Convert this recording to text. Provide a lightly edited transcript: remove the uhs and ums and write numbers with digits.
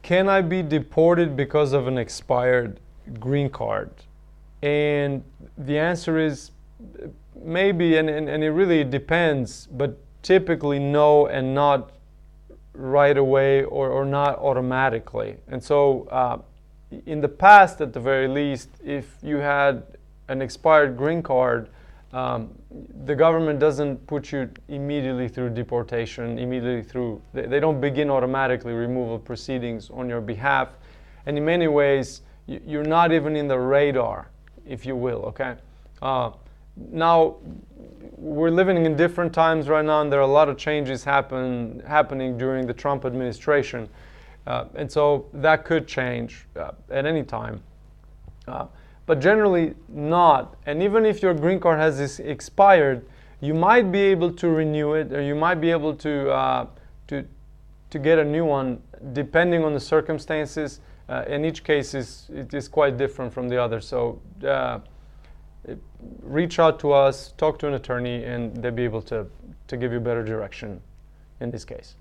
Can I be deported because of an expired green card? And the answer is maybe, and it really depends, but typically no, and not right away, or not automatically. And so in the past, at the very least, if you had an expired green card, the government doesn't put you immediately through deportation, they don't begin automatically removal proceedings on your behalf. And in many ways, you're not even in the radar, if you will, okay? Now, we're living in different times right now, and there are a lot of changes happening during the Trump administration. And so that could change at any time. But generally not. And even if your green card has expired, you might be able to renew it, or you might be able to get a new one, depending on the circumstances. In each case, it is quite different from the other. So reach out to us, talk to an attorney, and they'll be able to give you better direction in this case.